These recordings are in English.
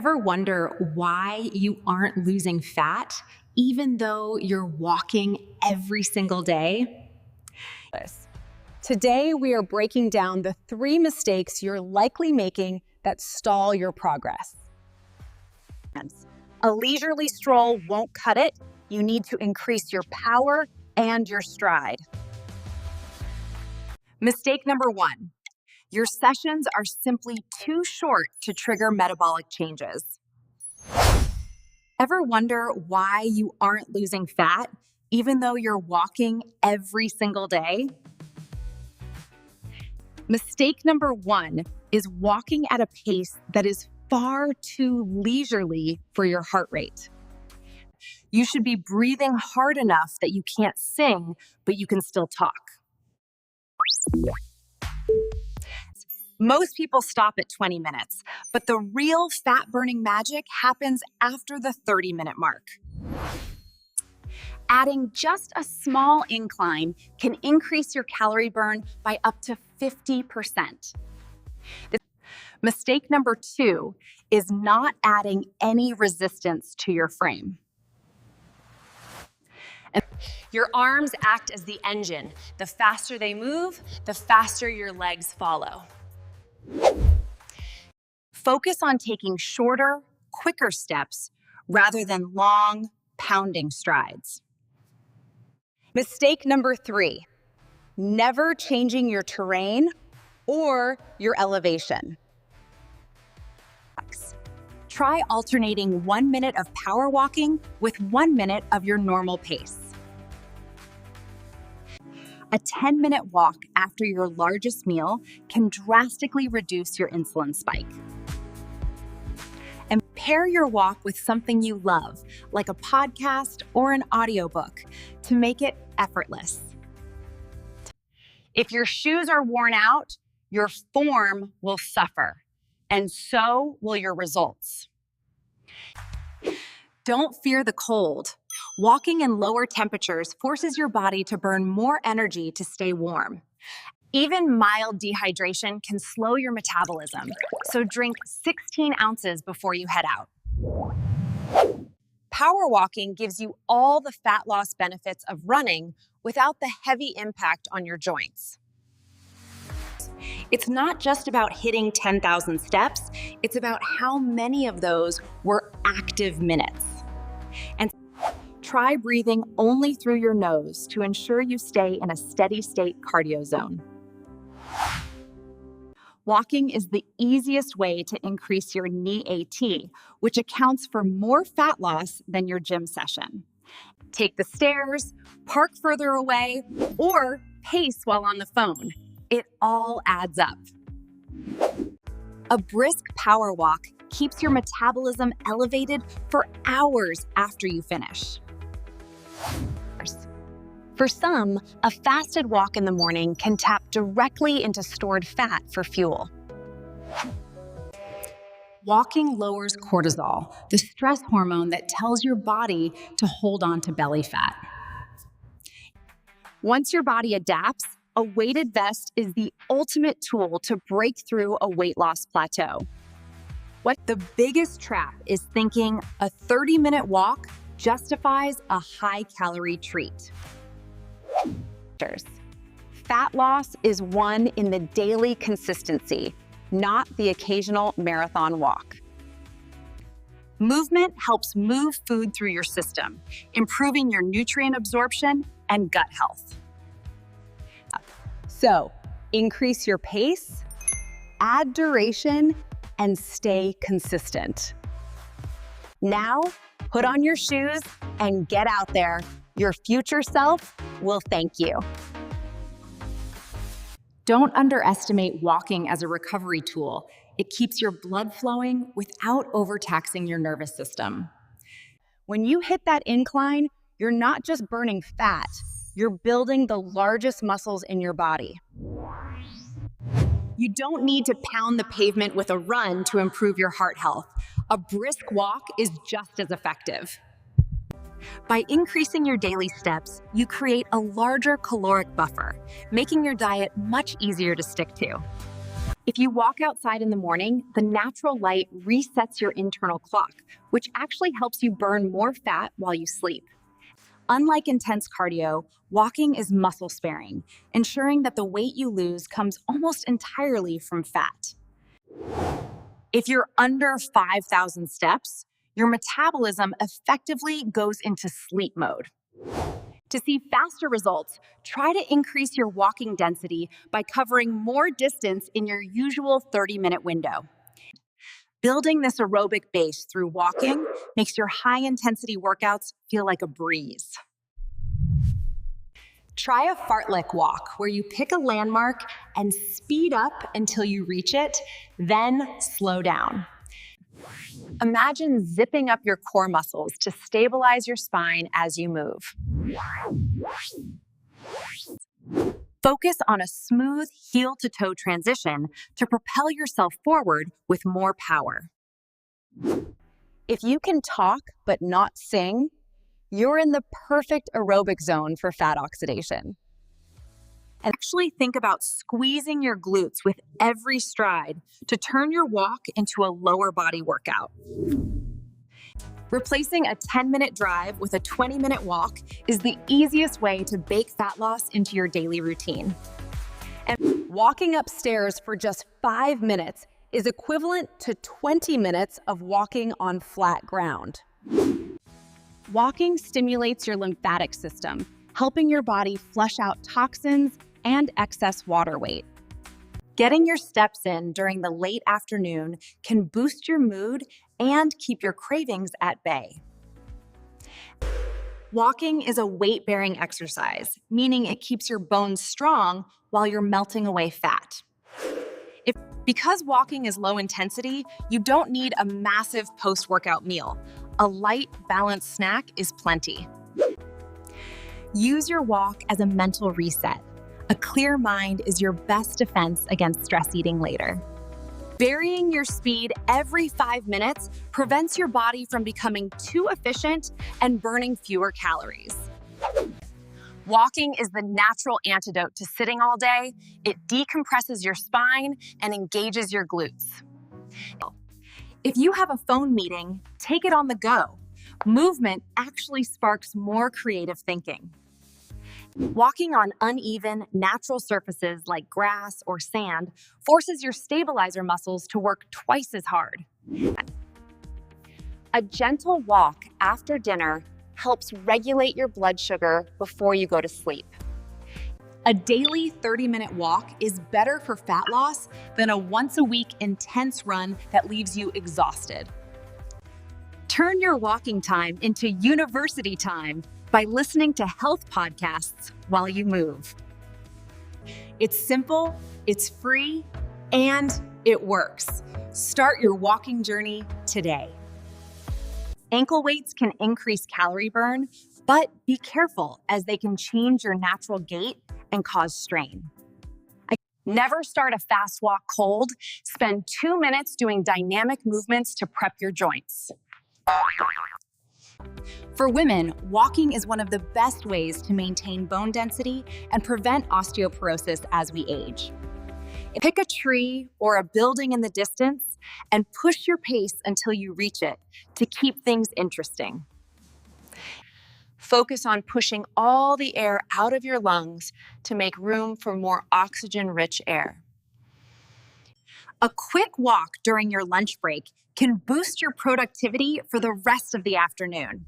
Ever wonder why you aren't losing fat even though you're walking every single day? Today, we are breaking down the 3 mistakes you're likely making that stall your progress. A leisurely stroll won't cut it. You need to increase your power and your stride. Mistake number 1. Your sessions are simply too short to trigger metabolic changes. Ever wonder why you aren't losing fat even though you're walking every single day? Mistake number 1 is walking at a pace that is far too leisurely for your heart rate. You should be breathing hard enough that you can't sing, but you can still talk. Most people stop at 20 minutes, but the real fat-burning magic happens after the 30-minute mark. Adding just a small incline can increase your calorie burn by up to 50%. Mistake number 2 is not adding any resistance to your frame. Your arms act as the engine. The faster they move, the faster your legs follow. Focus on taking shorter, quicker steps rather than long, pounding strides. Mistake number 3, never changing your terrain or your elevation. Try alternating 1 minute of power walking with 1 minute of your normal pace. A 10-minute walk after your largest meal can drastically reduce your insulin spike. And pair your walk with something you love, like a podcast or an audiobook, to make it effortless. If your shoes are worn out, your form will suffer, and so will your results. Don't fear the cold. Walking in lower temperatures forces your body to burn more energy to stay warm. Even mild dehydration can slow your metabolism, so drink 16 ounces before you head out. Power walking gives you all the fat loss benefits of running without the heavy impact on your joints. It's not just about hitting 10,000 steps, it's about how many of those were active minutes. And try breathing only through your nose to ensure you stay in a steady state cardio zone. Walking is the easiest way to increase your knee AT, which accounts for more fat loss than your gym session. Take the stairs, park further away, or pace while on the phone. It all adds up. A brisk power walk keeps your metabolism elevated for hours after you finish. For some, a fasted walk in the morning can tap directly into stored fat for fuel. Walking lowers cortisol, the stress hormone that tells your body to hold on to belly fat. Once your body adapts, a weighted vest is the ultimate tool to break through a weight loss plateau. The biggest trap is thinking a 30-minute walk justifies a high-calorie treat. Fat loss is won in the daily consistency, not the occasional marathon walk. Movement helps move food through your system, improving your nutrient absorption and gut health. So, increase your pace, add duration, and stay consistent. Now, put on your shoes and get out there. Your future self will thank you. Don't underestimate walking as a recovery tool. It keeps your blood flowing without overtaxing your nervous system. When you hit that incline, you're not just burning fat, you're building the largest muscles in your body. You don't need to pound the pavement with a run to improve your heart health. A brisk walk is just as effective. By increasing your daily steps, you create a larger caloric buffer, making your diet much easier to stick to. If you walk outside in the morning, the natural light resets your internal clock, which actually helps you burn more fat while you sleep. Unlike intense cardio, walking is muscle sparing, ensuring that the weight you lose comes almost entirely from fat. If you're under 5,000 steps, your metabolism effectively goes into sleep mode. To see faster results, try to increase your walking density by covering more distance in your usual 30-minute window. Building this aerobic base through walking makes your high-intensity workouts feel like a breeze. Try a fartlek walk, where you pick a landmark and speed up until you reach it, then slow down. Imagine zipping up your core muscles to stabilize your spine as you move. Focus on a smooth heel-to-toe transition to propel yourself forward with more power. If you can talk but not sing, you're in the perfect aerobic zone for fat oxidation. And actually think about squeezing your glutes with every stride to turn your walk into a lower body workout. Replacing a 10-minute drive with a 20-minute walk is the easiest way to bake fat loss into your daily routine. And walking upstairs for just 5 minutes is equivalent to 20 minutes of walking on flat ground. Walking stimulates your lymphatic system, helping your body flush out toxins and excess water weight. Getting your steps in during the late afternoon can boost your mood and keep your cravings at bay. Walking is a weight-bearing exercise, meaning it keeps your bones strong while you're melting away fat. Because walking is low intensity, you don't need a massive post-workout meal. A light, balanced snack is plenty. Use your walk as a mental reset. A clear mind is your best defense against stress eating later. Varying your speed every 5 minutes prevents your body from becoming too efficient and burning fewer calories. Walking is the natural antidote to sitting all day. It decompresses your spine and engages your glutes. If you have a phone meeting, take it on the go. Movement actually sparks more creative thinking. Walking on uneven, natural surfaces like grass or sand forces your stabilizer muscles to work twice as hard. A gentle walk after dinner helps regulate your blood sugar before you go to sleep. A daily 30-minute walk is better for fat loss than a once-a-week intense run that leaves you exhausted. Turn your walking time into university time by listening to health podcasts while you move. It's simple, it's free, and it works. Start your walking journey today. Ankle weights can increase calorie burn, but be careful as they can change your natural gait and cause strain. Never start a fast walk cold. Spend 2 minutes doing dynamic movements to prep your joints. For women, walking is one of the best ways to maintain bone density and prevent osteoporosis as we age. Pick a tree or a building in the distance and push your pace until you reach it to keep things interesting. Focus on pushing all the air out of your lungs to make room for more oxygen-rich air. A quick walk during your lunch break can boost your productivity for the rest of the afternoon.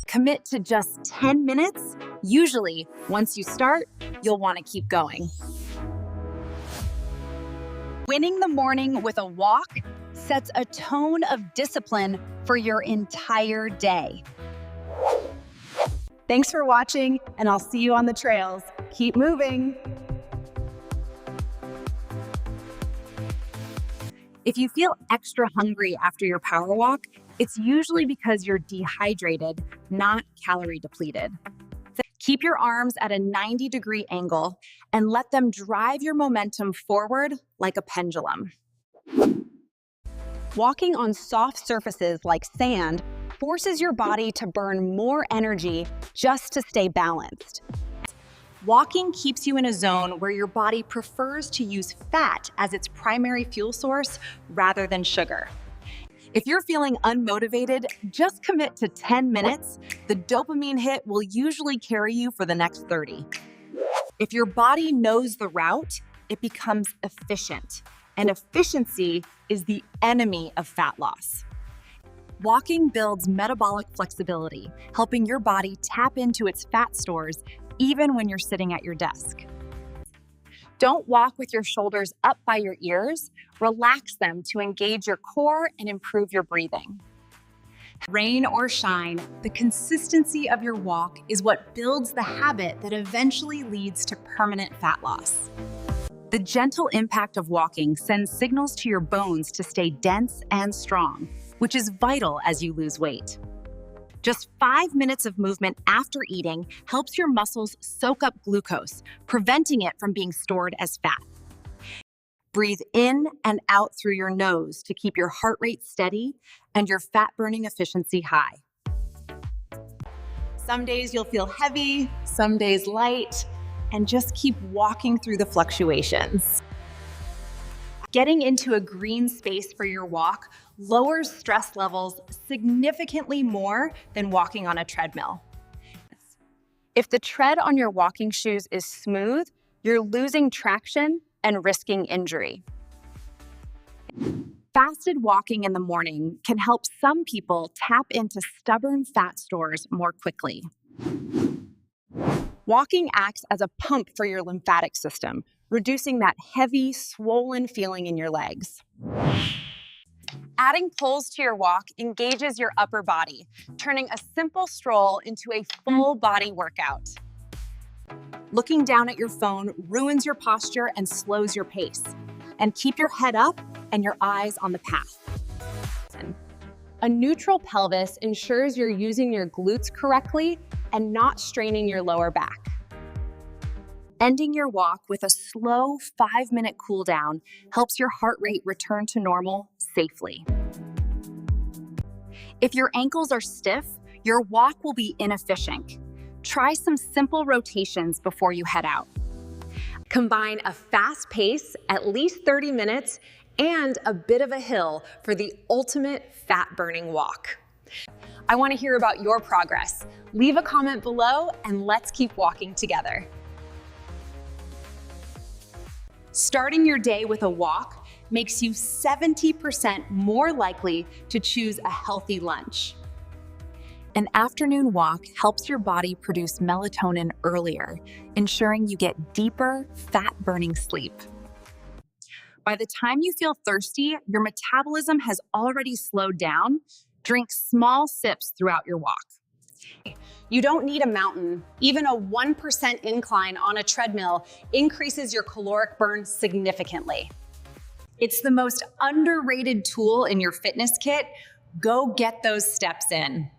Commit to just 10 minutes. Usually, once you start, you'll want to keep going. Winning the morning with a walk sets a tone of discipline for your entire day. Thanks for watching, and I'll see you on the trails. Keep moving. If you feel extra hungry after your power walk, it's usually because you're dehydrated, not calorie depleted. Keep your arms at a 90-degree angle and let them drive your momentum forward like a pendulum. Walking on soft surfaces like sand forces your body to burn more energy just to stay balanced. Walking keeps you in a zone where your body prefers to use fat as its primary fuel source rather than sugar. If you're feeling unmotivated, just commit to 10 minutes. The dopamine hit will usually carry you for the next 30. If your body knows the route, it becomes efficient, and efficiency is the enemy of fat loss. Walking builds metabolic flexibility, helping your body tap into its fat stores even when you're sitting at your desk. Don't walk with your shoulders up by your ears. Relax them to engage your core and improve your breathing. Rain or shine, the consistency of your walk is what builds the habit that eventually leads to permanent fat loss. The gentle impact of walking sends signals to your bones to stay dense and strong, which is vital as you lose weight. Just 5 minutes of movement after eating helps your muscles soak up glucose, preventing it from being stored as fat. Breathe in and out through your nose to keep your heart rate steady and your fat-burning efficiency high. Some days you'll feel heavy, some days light, and just keep walking through the fluctuations. Getting into a green space for your walk lowers stress levels significantly more than walking on a treadmill. If the tread on your walking shoes is smooth, you're losing traction and risking injury. Fasted walking in the morning can help some people tap into stubborn fat stores more quickly. Walking acts as a pump for your lymphatic system, reducing that heavy, swollen feeling in your legs. Adding pulls to your walk engages your upper body, turning a simple stroll into a full body workout. Looking down at your phone ruins your posture and slows your pace. And keep your head up and your eyes on the path. A neutral pelvis ensures you're using your glutes correctly and not straining your lower back. Ending your walk with a slow 5-minute cool down helps your heart rate return to normal safely. If your ankles are stiff, your walk will be inefficient. Try some simple rotations before you head out. Combine a fast pace, at least 30 minutes, and a bit of a hill for the ultimate fat-burning walk. I want to hear about your progress. Leave a comment below and let's keep walking together. Starting your day with a walk makes you 70% more likely to choose a healthy lunch. An afternoon walk helps your body produce melatonin earlier, ensuring you get deeper, fat-burning sleep. By the time you feel thirsty, your metabolism has already slowed down. Drink small sips throughout your walk. You don't need a mountain. Even a 1% incline on a treadmill increases your caloric burn significantly. It's the most underrated tool in your fitness kit. Go get those steps in.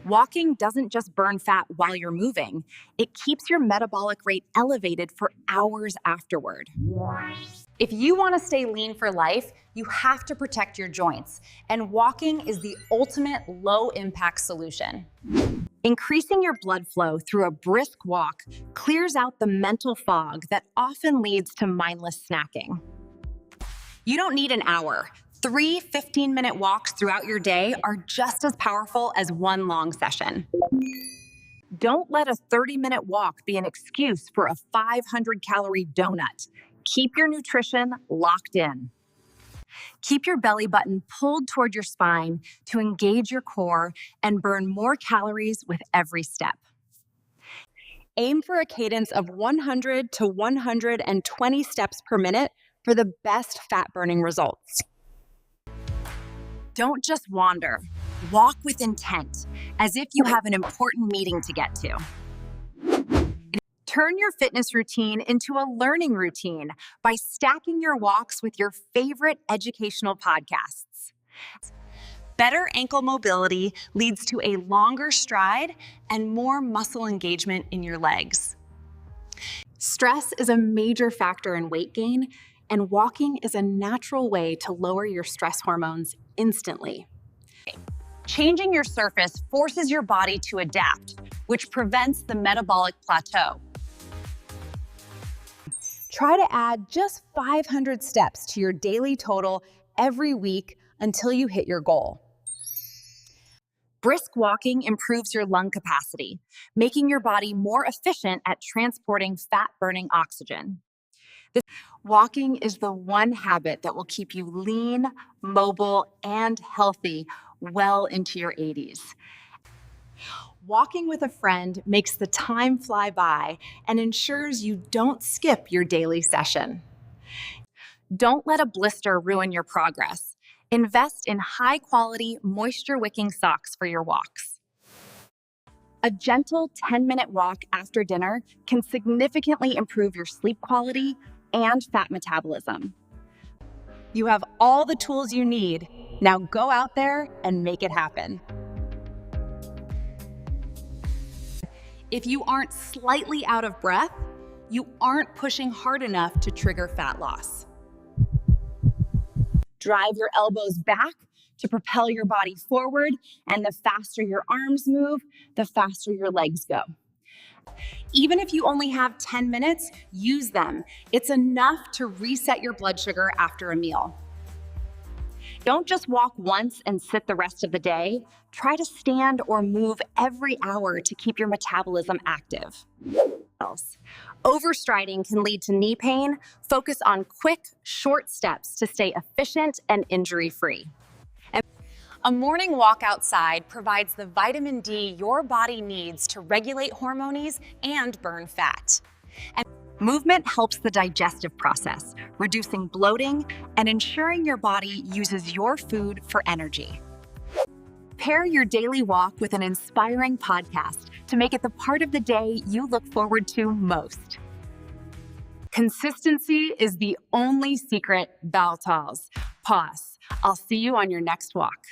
Walking doesn't just burn fat while you're moving. It keeps your metabolic rate elevated for hours afterward. If you want to stay lean for life, you have to protect your joints, and walking is the ultimate low-impact solution. Increasing your blood flow through a brisk walk clears out the mental fog that often leads to mindless snacking. You don't need an hour. 3 15-minute walks throughout your day are just as powerful as one long session. Don't let a 30-minute walk be an excuse for a 500-calorie donut. Keep your nutrition locked in. Keep your belly button pulled toward your spine to engage your core and burn more calories with every step. Aim for a cadence of 100 to 120 steps per minute for the best fat-burning results. Don't just wander. Walk with intent, as if you have an important meeting to get to. Turn your fitness routine into a learning routine by stacking your walks with your favorite educational podcasts. Better ankle mobility leads to a longer stride and more muscle engagement in your legs. Stress is a major factor in weight gain, and walking is a natural way to lower your stress hormones instantly. Changing your surface forces your body to adapt, which prevents the metabolic plateau. Try to add just 500 steps to your daily total every week until you hit your goal. Brisk walking improves your lung capacity, making your body more efficient at transporting fat-burning oxygen. Walking is the one habit that will keep you lean, mobile, and healthy well into your 80s. Walking with a friend makes the time fly by and ensures you don't skip your daily session. Don't let a blister ruin your progress. Invest in high-quality, moisture-wicking socks for your walks. A gentle 10-minute walk after dinner can significantly improve your sleep quality and fat metabolism. You have all the tools you need. Now go out there and make it happen. If you aren't slightly out of breath, you aren't pushing hard enough to trigger fat loss. Drive your elbows back to propel your body forward, and the faster your arms move, the faster your legs go. Even if you only have 10 minutes, use them. It's enough to reset your blood sugar after a meal. Don't just walk once and sit the rest of the day. Try to stand or move every hour to keep your metabolism active. Overstriding can lead to knee pain. Focus on quick, short steps to stay efficient and injury-free. A morning walk outside provides the vitamin D your body needs to regulate hormones and burn fat. And movement helps the digestive process, reducing bloating and ensuring your body uses your food for energy. Pair your daily walk with an inspiring podcast to make it the part of the day you look forward to most. Consistency is the only secret, Baltals. Pause. I'll see you on your next walk.